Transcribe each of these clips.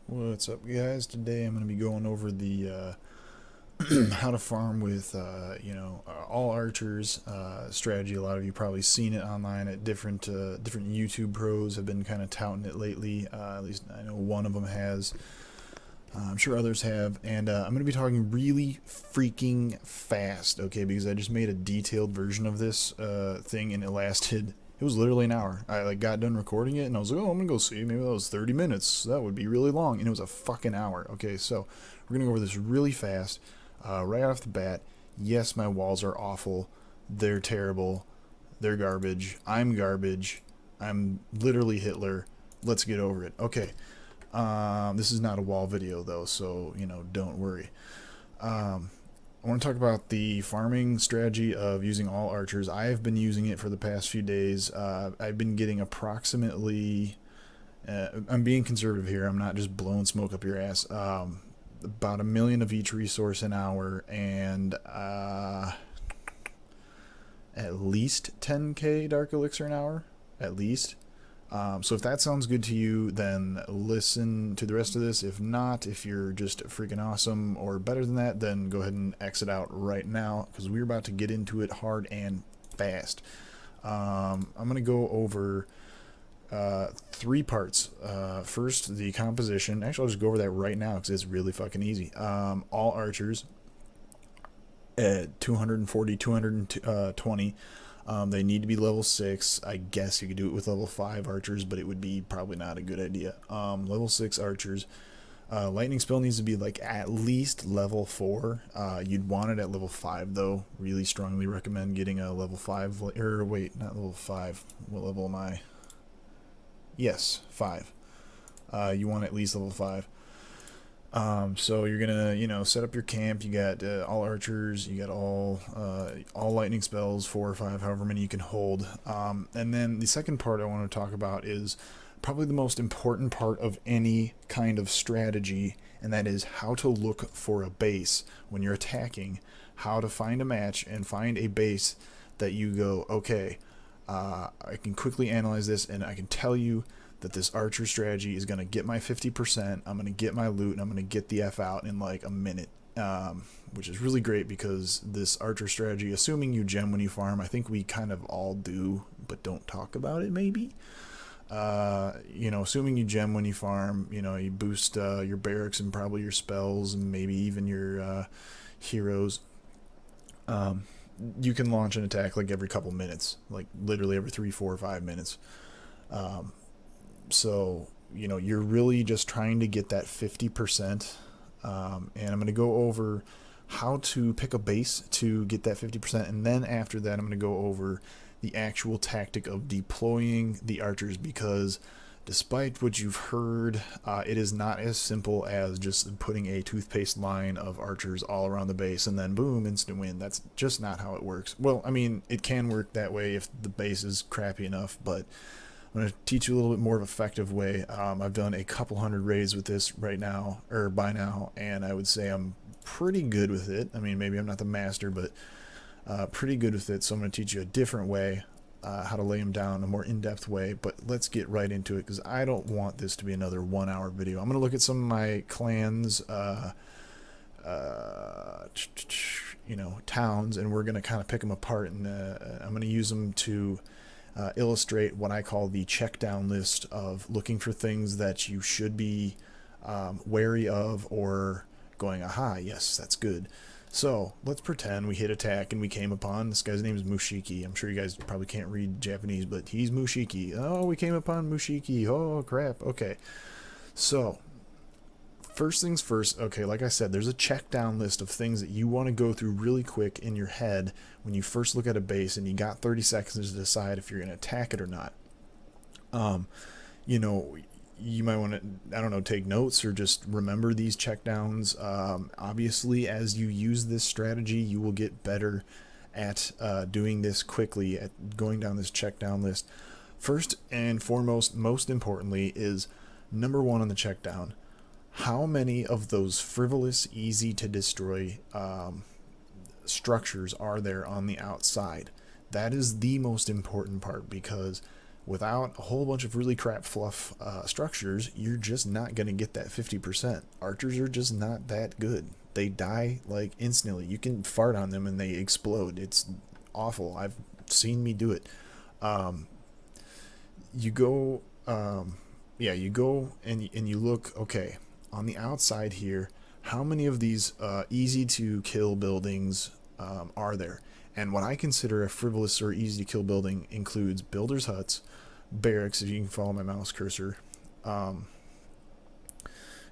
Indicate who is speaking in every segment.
Speaker 1: What's up, guys? Today I'm going to be going over the how to farm with all archers strategy. A lot of you probably seen it online at different YouTube pros have been kind of touting it lately. At least I know one of them has. I'm sure others have, and I'm going to be talking really freaking fast, okay? Because I just made a detailed version of this thing, and it lasted. It was literally an hour. I got done recording it, and I was like, "Oh, I'm gonna go see. Maybe that was 30 minutes. That would be really long." And it was a fucking hour. Okay, so we're gonna go over this really fast, right off the bat. Yes, my walls are awful. They're terrible. They're garbage. I'm garbage. I'm literally Hitler. Let's get over it. Okay. This is not a wall video though, so don't worry. I want to talk about the farming strategy of using all archers. I have been using it for the past few days. I've been getting approximately. I'm being conservative here. I'm not just blowing smoke up your ass. About 1 million of each resource an hour, and at least 10k dark elixir an hour, at least. So if that sounds good to you, then listen to the rest of this. If not, if you're just freaking awesome or better than that, then go ahead and exit out right now, because we're about to get into it hard and fast. I'm going to go over 3 parts. First, the composition. Actually, I'll just go over that right now because it's really fucking easy. All archers at 240, 220. They need to be level 6. I guess you could do it with level 5 archers, but it would be probably not a good idea. Level 6 archers. Lightning spell needs to be like at least level 4. You'd want it at level 5 though. Really strongly recommend getting a level 5. Or wait, not level 5. What level am I? Yes, 5. You want at least level 5. So you're gonna, set up your camp. You got all archers. You got all lightning spells, 4 or 5, however many you can hold. And then the second part I want to talk about is probably the most important part of any kind of strategy, and that is how to look for a base when you're attacking. How to find a match and find a base that you go, okay, I can quickly analyze this, and I can tell you that this archer strategy is going to get my 50%, I'm going to get my loot, and I'm going to get the F out in like a minute. Which is really great because this archer strategy, assuming you gem when you farm, I think we kind of all do, but don't talk about it maybe. Assuming you gem when you farm, you boost your barracks and probably your spells and maybe even your heroes. You can launch an attack like every couple minutes, like literally every 3, 4, 5 minutes. So you're really just trying to get that 50%. And I'm going to go over how to pick a base to get that 50%, and then after that I'm going to go over the actual tactic of deploying the archers, because despite what you've heard, it is not as simple as just putting a toothpaste line of archers all around the base and then boom, instant win. That's just not how it works. Well, I mean, it can work that way if the base is crappy enough, but I'm going to teach you a little bit more of an effective way. I've done a couple hundred raids with this right now, or by now, and I would say I'm pretty good with it. I mean, maybe I'm not the master, but pretty good with it. So I'm going to teach you a different way, how to lay them down, a more in-depth way. But let's get right into it, because I don't want this to be another 1-hour video. I'm going to look at some of my clans, towns, and we're going to kind of pick them apart, and I'm going to use them to illustrate what I call the check down list of looking for things that you should be wary of, or going, aha, yes, that's good. So let's pretend we hit attack and we came upon, this guy's name is Mushiki. I'm sure you guys probably can't read Japanese, but he's Mushiki. Oh, we came upon Mushiki. Oh, crap. Okay. So first things first, okay, like I said, there's a check down list of things that you want to go through really quick in your head when you first look at a base, and you got 30 seconds to decide if you're going to attack it or not. You might want to, I don't know, take notes or just remember these check downs. Obviously, as you use this strategy, you will get better at doing this quickly, at going down this check down list. First and foremost, most importantly, is number 1 on the check down. How many of those frivolous, easy to destroy structures are there on the outside? That is the most important part, because Without a whole bunch of really crap fluff structures, you're just not going to get that 50%. Archers are just not that good. They die like instantly. You can fart on them and they explode. It's awful. I've seen me do it. You go, you go and you look, okay, on the outside here, how many of these easy to kill buildings are there? And what I consider a frivolous or easy to kill building includes builders' huts, barracks, if you can follow my mouse cursor,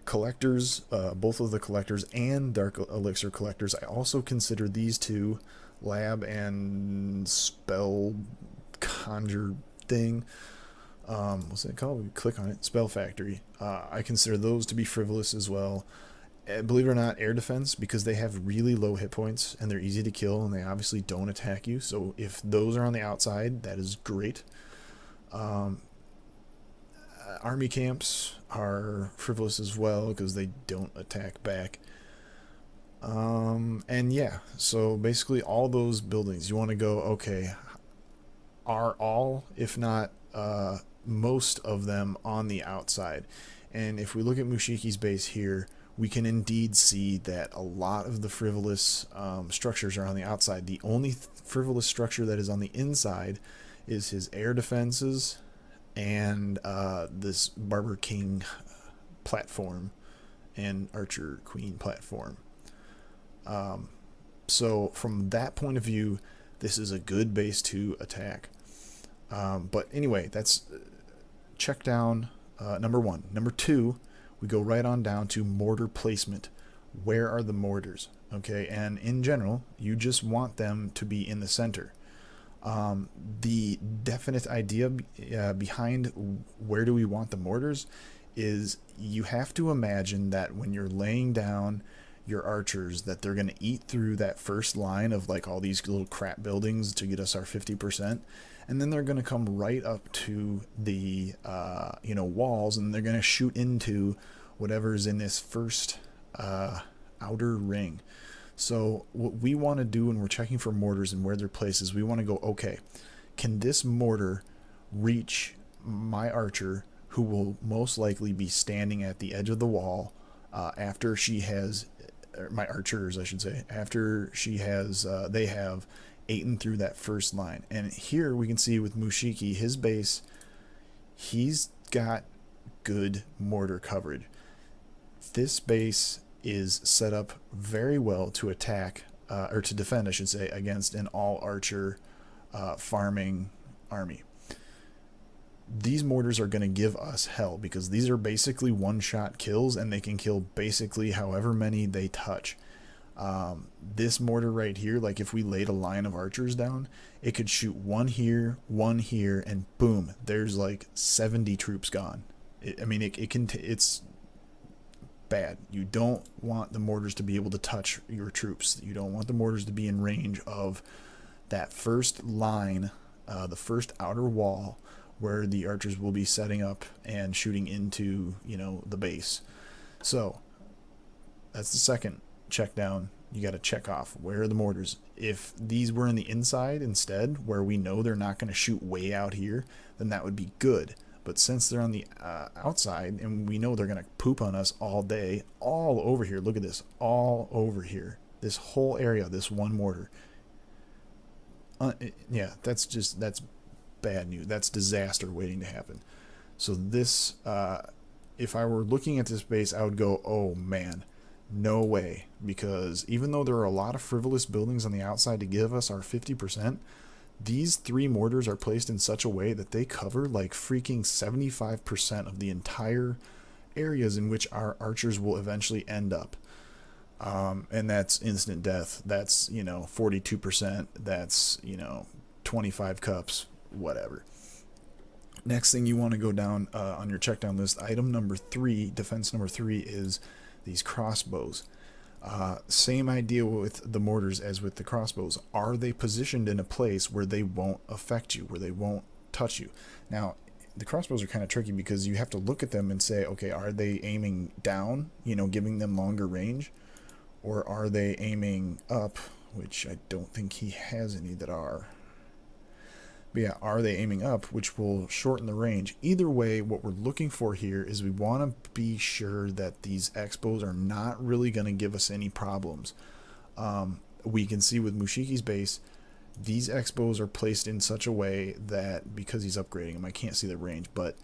Speaker 1: collectors, both of the collectors and dark elixir collectors. I also consider these two, lab and spell conjure thing. What's it called? We click on it. Spell factory. I consider those to be frivolous as well. Believe it or not, air defense, because they have really low hit points and they're easy to kill and they obviously don't attack you. So if those are on the outside, that is great. Army camps are frivolous as well because they don't attack back. And yeah, so basically all those buildings, you want to go, okay, are all, if not most of them on the outside? And if we look at Mushiki's base here, we can indeed see that a lot of the frivolous structures are on the outside. The only frivolous structure that is on the inside is his air defenses and this Barber King platform and Archer Queen platform. So from that point of view, this is a good base to attack. But anyway, that's check down number one. Number two, we go right on down to mortar placement. Where are the mortars? Okay, and in general, you just want them to be in the center. The definite idea behind where do we want the mortars is you have to imagine that when you're laying down your archers, that they're going to eat through that first line of like all these little crap buildings to get us our 50%, and then they're going to come right up to the walls, and they're going to shoot into whatever's in this first outer ring. So what we want to do when we're checking for mortars and where they're placed is we want to go, okay, can this mortar reach my archer, who will most likely be standing at the edge of the wall after she has, my archers I should say, after she has, they have eaten through that first line. And here we can see with Mushiki, his base, he's got good mortar coverage. This base is set up very well to attack, or to defend, I should say, against an all-archer farming army. These mortars are going to give us hell because these are basically one-shot kills, and they can kill basically however many they touch. This mortar right here, like if we laid a line of archers down, it could shoot one here, and boom, there's like 70 troops gone. It's bad. You don't want the mortars to be able to touch your troops. You don't want the mortars to be in range of that first line, the first outer wall, where the archers will be setting up and shooting into, the base. So that's the second check down. You got to check off where are the mortars. If these were in the inside instead, where we know they're not going to shoot way out here, then that would be good. But since they're on the outside, and we know they're going to poop on us all day, all over here, look at this, all over here, this whole area, this one mortar. Yeah, that's bad news. That's disaster waiting to happen. So this, if I were looking at this base, I would go, oh man, no way. Because even though there are a lot of frivolous buildings on the outside to give us our 50%, these three mortars are placed in such a way that they cover like freaking 75% of the entire areas in which our archers will eventually end up. And that's instant death. That's, 42%. That's, 25 cups, whatever. Next thing you want to go down on your check down list, item number 3, defense number 3, is these crossbows. Same idea with the mortars as with the crossbows. Are they positioned in a place where they won't affect you, where they won't touch you? Now, the crossbows are kind of tricky because you have to look at them and say, okay, are they aiming down, giving them longer range? Or are they aiming up, which I don't think he has any that are. But yeah, are they aiming up, which will shorten the range? Either way, what we're looking for here is we want to be sure that these X-bows are not really going to give us any problems. We can see with Mushiki's base, these X-bows are placed in such a way that, because he's upgrading them, I can't see the range, but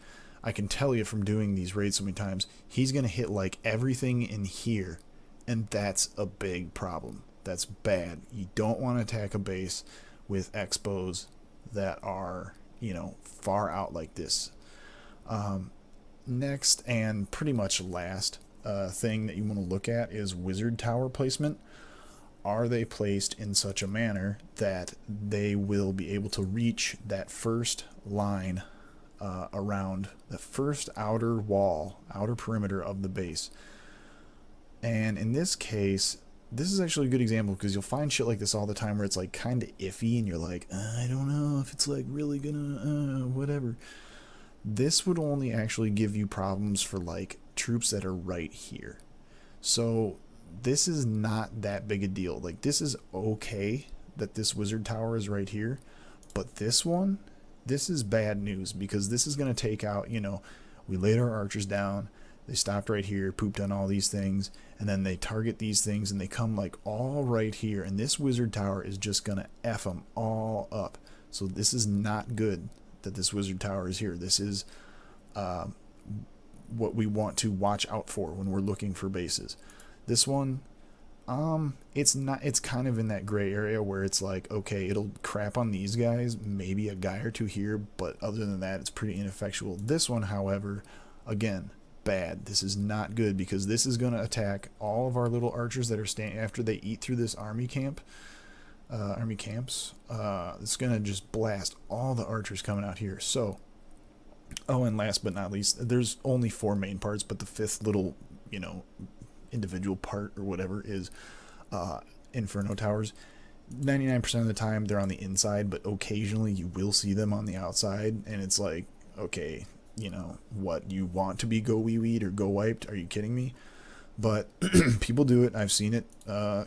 Speaker 1: I can tell you from doing these raids so many times, he's going to hit like everything in here, and that's a big problem. That's bad. You don't want to attack a base with X-bows that are, you know, far out like this. Next, and pretty much last thing that you want to look at is wizard tower placement. Are they placed in such a manner that they will be able to reach that first line around the first outer wall, outer perimeter of the base? And in this case, this is actually a good example, because you'll find shit like this all the time where it's like kind of iffy and you're like, I don't know if it's like really gonna whatever. This would only actually give you problems for like troops that are right here. So this is not that big a deal. Like, this is okay that this wizard tower is right here, but this one, this is bad news, because this is going to take out, you know, we laid our archers down, they stopped right here, pooped on all these things, and then they target these things and they come like all right here, and this wizard tower is just going to F them all up. So this is not good that this wizard tower is here. This is what we want to watch out for when we're looking for bases. This one, it's not, it's kind of in that gray area where it's like, okay, it'll crap on these guys, maybe a guy or two here, but other than that, it's pretty ineffectual. This one, however, again, bad. This is not good, because this is going to attack all of our little archers that are standing after they eat through this army camps. It's going to just blast all the archers coming out here. So, oh, and last but not least, there's only 4 main parts, but the 5th little, you know, individual part or whatever is Inferno towers. 99% of the time they're on the inside, but occasionally you will see them on the outside, and it's like, okay, you know, what, you want to be go wee weed or go wiped? Are you kidding me? But people do it. I've seen it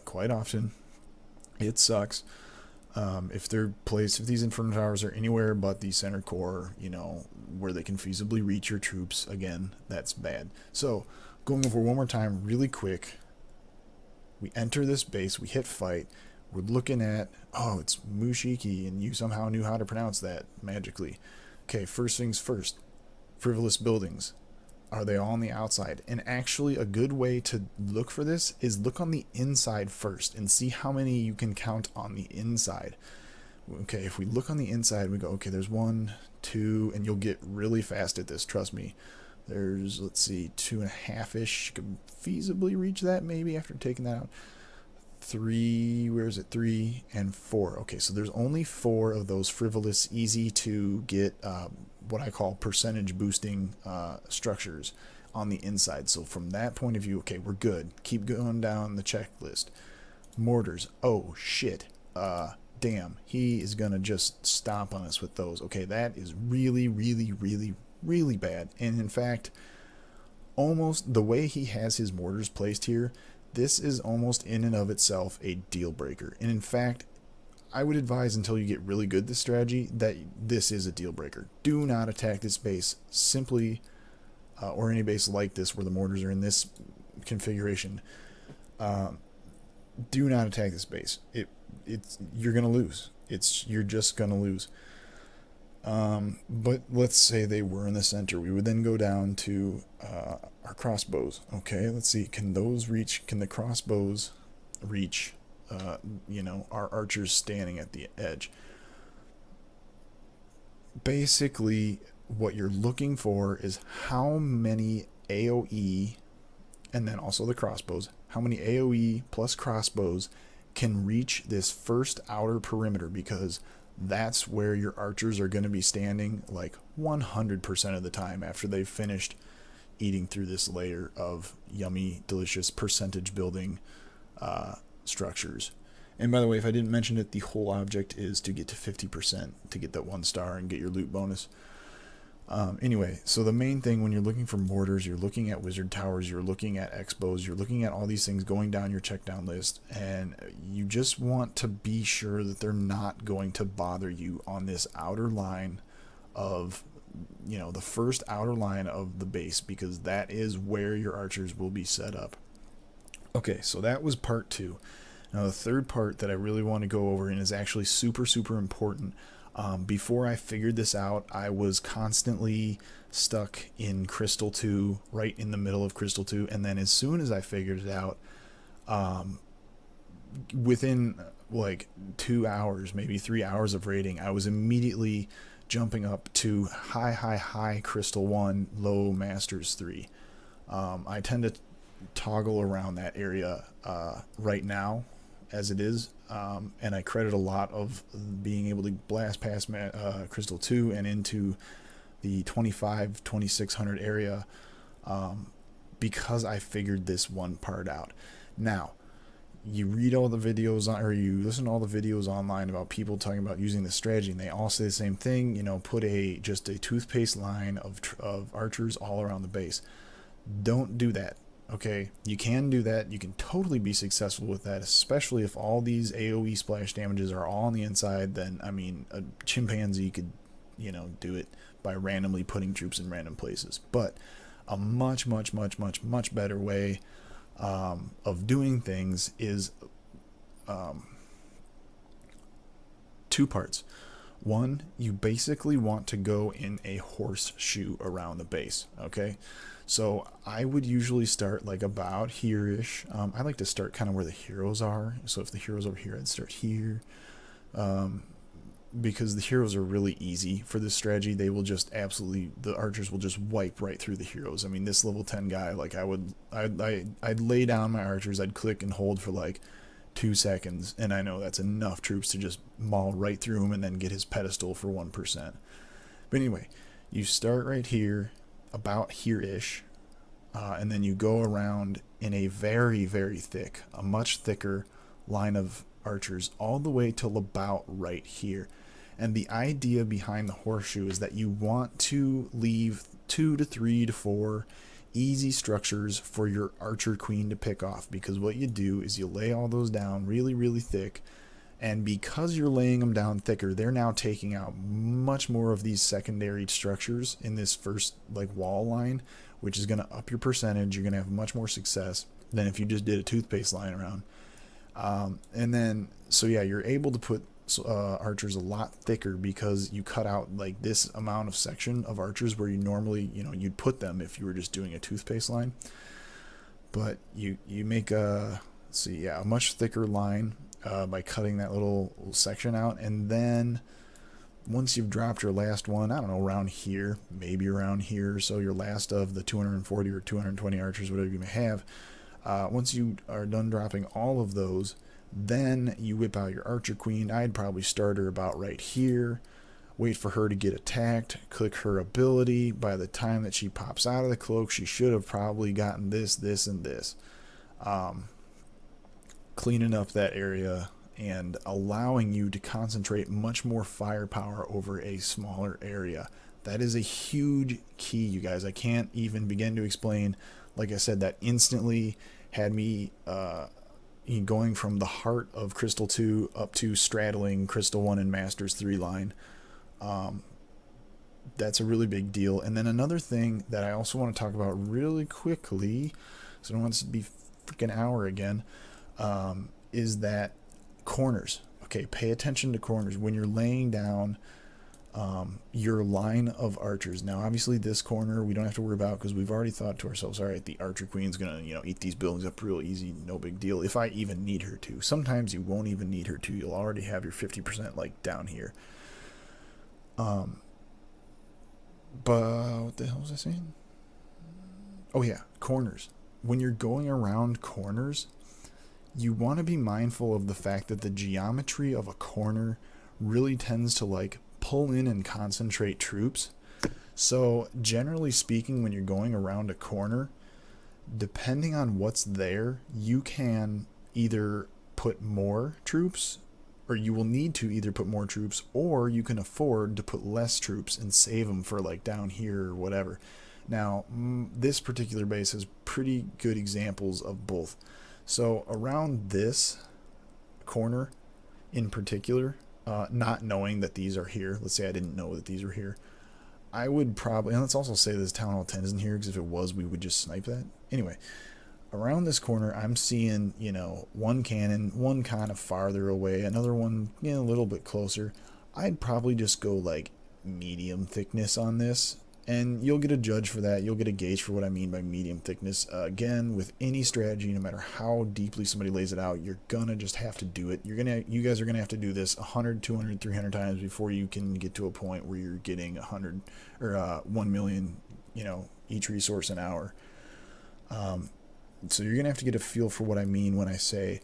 Speaker 1: quite often. It sucks. If they're placed, if these Inferno towers are anywhere but the center core, you know, where they can feasibly reach your troops, again, that's bad. So, going over one more time really quick, we enter this base, we hit fight, we're looking at, oh, it's Mushiki, and you somehow knew how to pronounce that magically. Okay, first things first, frivolous buildings. Are they all on the outside? And actually a good way to look for this is look on the inside first and see how many you can count on the inside. Okay, if we look on the inside, we go, okay, there's 1, 2, and you'll get really fast at this, trust me. There's, let's see, 2.5-ish. You could feasibly reach that maybe after taking that out. 3, where is it? 3 and 4. Okay, so there's only 4 of those frivolous, easy to get, what I call percentage boosting structures on the inside. So from that point of view, okay, we're good. Keep going down the checklist. Mortars. Oh, shit. Damn. He is going to just stomp on us with those. Okay, that is really, really, really, really bad. And in fact, almost the way he has his mortars placed here, this is almost in and of itself a deal breaker. And in fact, I would advise, until you get really good at this strategy, that this is a deal breaker. Do not attack this base simply, or any base like this where the mortars are in this configuration. Do not attack this base. You're gonna lose. You're just gonna lose. But let's say they were in the center. We would then go down to our crossbows. Okay, let's see. Can the crossbows reach, you know, our archers standing at the edge? Basically, what you're looking for is how many AoE, and then also the crossbows, how many AoE plus crossbows can reach this first outer perimeter, because that's where your archers are going to be standing like 100% of the time after they've finished eating through this layer of yummy, delicious percentage building structures. And by the way, if I didn't mention it, the whole object is to get to 50% to get that 1 star and get your loot bonus. Anyway, so the main thing when you're looking for mortars, you're looking at wizard towers, you're looking at X-bows, you're looking at all these things going down your check down list, and you just want to be sure that they're not going to bother you on this outer line of, you know, the first outer line of the base, because that is where your archers will be set up. Okay, so that was part 2. Now the third part that I really want to go over and is actually super, super important. Before I figured this out, I was constantly stuck in Crystal 2, right in the middle of Crystal 2, and then as soon as I figured it out, within like 2 hours, maybe 3 hours of raiding, I was immediately jumping up to high Crystal 1, low Masters 3. I tend to toggle around that area right now as it is, and I credit a lot of being able to blast past Crystal 2 and into the 2600 area, because I figured this one part out. Now, you read all the videos or you listen to all the videos online about people talking about using this strategy, and they all say the same thing, you know, put just a toothpaste line of archers all around the base. Don't do that. Okay, you can do that. You can totally be successful with that, especially if all these AoE splash damages are all on the inside. Then, I mean, a chimpanzee could, you know, do it by randomly putting troops in random places. But a much better way of doing things is 2 parts. One, you basically want to go in a horseshoe around the base, okay? So I would usually start like about here-ish. I like to start kind of where the heroes are. So if the heroes over here, I'd start here. Because the heroes are really easy for this strategy. They will just absolutely, the archers will just wipe right through the heroes. I mean, this level 10 guy, like I'd lay down my archers, I'd click and hold for like 2 seconds, and I know that's enough troops to just maul right through him and then get his pedestal for 1%. But anyway, you start right here, about here-ish, and then you go around in a very thick, a much thicker line of archers all the way till about right here. And the idea behind the horseshoe is that you want to leave 2 to 3 to 4 easy structures for your archer queen to pick off, because what you do is you lay all those down really thick, and because you're laying them down thicker, they're now taking out much more of these secondary structures in this first like wall line, which is going to up your percentage. You're going to have much more success than if you just did a toothpaste line around. And then, so yeah, you're able to put archers a lot thicker because you cut out like this amount of section of archers where you normally, you know, you'd put them if you were just doing a toothpaste line. But you make a much thicker line by cutting that little section out. And then once you've dropped your last one, I don't know, around here, maybe around here, so your last of the 240 or 220 archers, whatever you may have, once you are done dropping all of those, then you whip out your archer queen. I'd probably start her about right here, wait for her to get attacked, click her ability. By the time that she pops out of the cloak, she should have probably gotten this, and this. Cleaning up that area and allowing you to concentrate much more firepower over a smaller area. That is a huge key, you guys. I can't even begin to explain. Like I said, that instantly had me going from the heart of Crystal 2 up to straddling Crystal 1 and Masters 3 line. That's a really big deal. And then another thing that I also want to talk about really quickly, so I don't want this to be freaking hour again, is that corners. Okay, pay attention to corners when you're laying down your line of archers. Now obviously this corner we don't have to worry about because we've already thought to ourselves, all right, the archer queen's gonna, you know, eat these buildings up real easy, no big deal, if I even need her to. Sometimes you won't even need her to. You'll already have your 50% like down here. But what the hell was I saying? Oh yeah, corners. When you're going around corners, you want to be mindful of the fact that the geometry of a corner really tends to like pull in and concentrate troops. So generally speaking, when you're going around a corner, depending on what's there, you can either put more troops or you will need to either put more troops, or you can afford to put less troops and save them for like down here or whatever. Now, this particular base has pretty good examples of both. So around this corner in particular, not knowing that these are here, let's say I didn't know that these were here, I would probably, and let's also say this Town Hall 10 isn't here, because if it was, we would just snipe that. Anyway, around this corner, I'm seeing, one cannon, one kind of farther away, another one, a little bit closer. I'd probably just go like medium thickness on this, and you'll get a judge for that. You'll get a gauge for what I mean by medium thickness. Again, with any strategy, no matter how deeply somebody lays it out, you're gonna just have to do it. You guys are gonna have to do this 100, 200, 300 times before you can get to a point where you're getting 100 or 1 million, each resource an hour. So you're gonna have to get a feel for what I mean when I say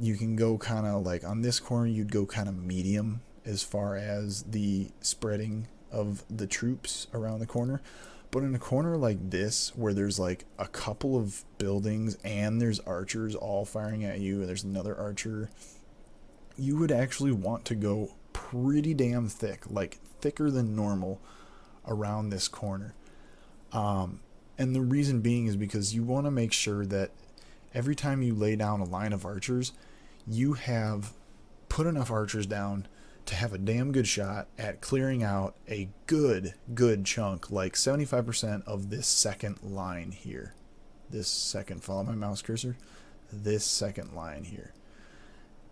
Speaker 1: you can go kind of like on this corner, you'd go kind of medium as far as the spreading of the troops around the corner. But in a corner like this, where there's like a couple of buildings and there's archers all firing at you, and there's another archer, you would actually want to go pretty damn thick, like thicker than normal around this corner. And the reason being is because you want to make sure that every time you lay down a line of archers, you have put enough archers down to have a damn good shot at clearing out a good chunk, like 75% of this second line here. This second, follow my mouse cursor, this second line here.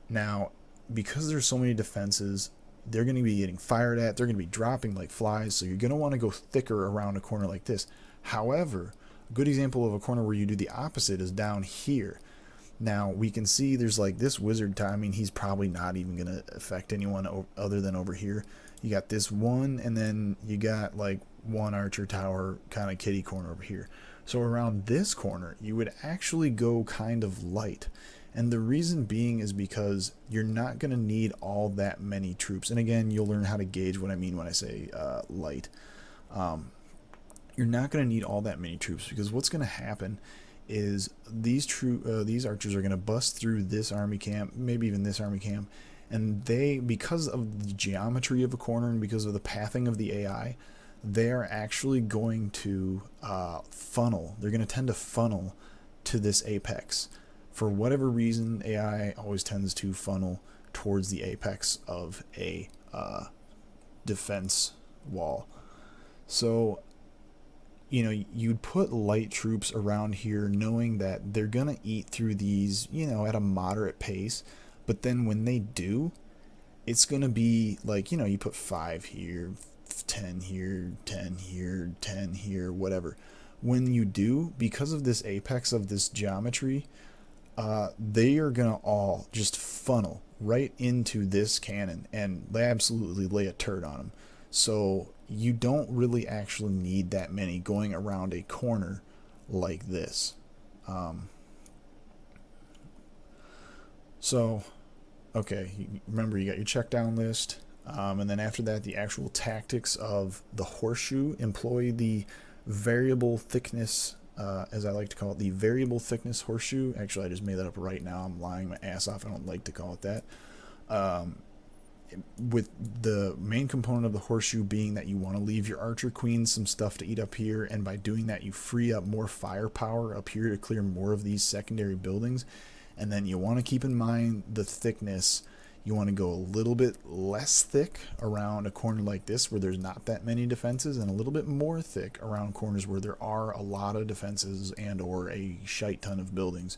Speaker 1: Now, because there's so many defenses, they're going to be getting fired at, they're going to be dropping like flies, so you're going to want to go thicker around a corner like this. However, a good example of a corner where you do the opposite is down here. Now, we can see there's like this wizard, I mean, he's probably not even going to affect anyone other than over here. You got this one, and then you got like one archer tower kind of kitty corner over here. So around this corner, you would actually go kind of light. And the reason being is because you're not going to need all that many troops. And again, you'll learn how to gauge what I mean when I say light. You're not going to need all that many troops, because what's going to happen is these archers are going to bust through this army camp, maybe even this army camp, and they, because of the geometry of a corner and because of the pathing of the AI, they are actually going to funnel. They're going to tend to funnel to this apex. For whatever reason, AI always tends to funnel towards the apex of a defense wall. So you'd put light troops around here knowing that they're going to eat through these, at a moderate pace. But then when they do, it's going to be like, you put 5 here, 10 here, 10 here, 10 here, whatever. When you do, because of this apex of this geometry, they are going to all just funnel right into this cannon, and they absolutely lay a turd on them. So you don't really actually need that many going around a corner like this. So, okay, remember you got your check down list, and then after that, the actual tactics of the horseshoe. Employ the variable thickness, as I like to call it, the variable thickness horseshoe. Actually, I just made that up right now. I'm lying my ass off. I don't like to call it that. With the main component of the horseshoe being that you want to leave your archer queens some stuff to eat up here, and by doing that you free up more firepower up here to clear more of these secondary buildings. And then you want to keep in mind the thickness. You want to go a little bit less thick around a corner like this where there's not that many defenses, and a little bit more thick around corners where there are a lot of defenses and or a shite ton of buildings.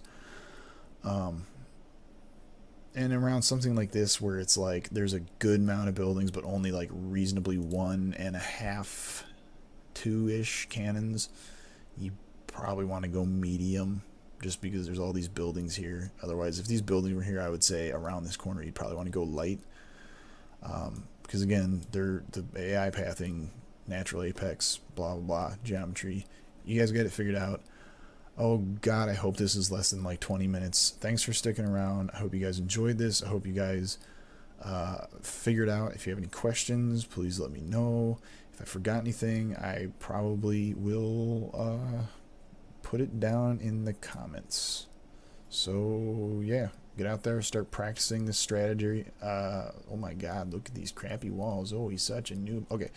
Speaker 1: And around something like this where it's like there's a good amount of buildings but only like reasonably 1.5, 2-ish cannons, you probably want to go medium, just because there's all these buildings here. Otherwise, if these buildings were here, I would say around this corner you'd probably want to go light, because again, they're the AI pathing, natural apex, blah blah blah, geometry. You guys get it figured out. Oh god, I hope this is less than like 20 minutes. Thanks for sticking around. I hope you guys enjoyed this. I hope you guys figured out. If you have any questions, please let me know. If I forgot anything, I probably will put it down in the comments. So yeah, Get out there, start practicing this strategy. Oh my god, look at these crappy walls. Oh, he's such a noob. Okay.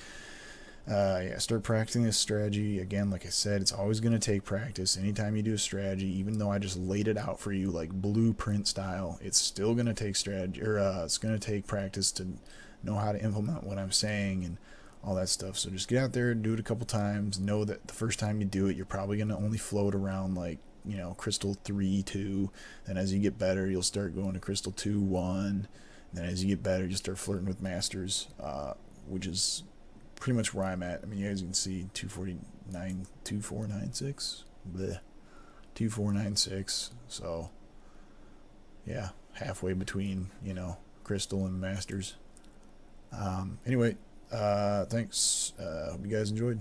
Speaker 1: Yeah, start practicing this strategy. Again, like I said, it's always going to take practice. Anytime you do a strategy, even though I just laid it out for you like blueprint style, it's still going to take strategy, or it's going to take practice to know how to implement what I'm saying and all that stuff. So just get out there, do it a couple times. Know that the first time you do it, you're probably going to only float around like, you know, crystal 3, 2. Then as you get better, you'll start going to crystal 2, 1. And then as you get better, you start flirting with masters, which is pretty much where I'm at. I mean, you guys can see 249, 2496, bleh, 2496. So yeah, halfway between, you know, crystal and masters. Anyway, thanks. Hope you guys enjoyed.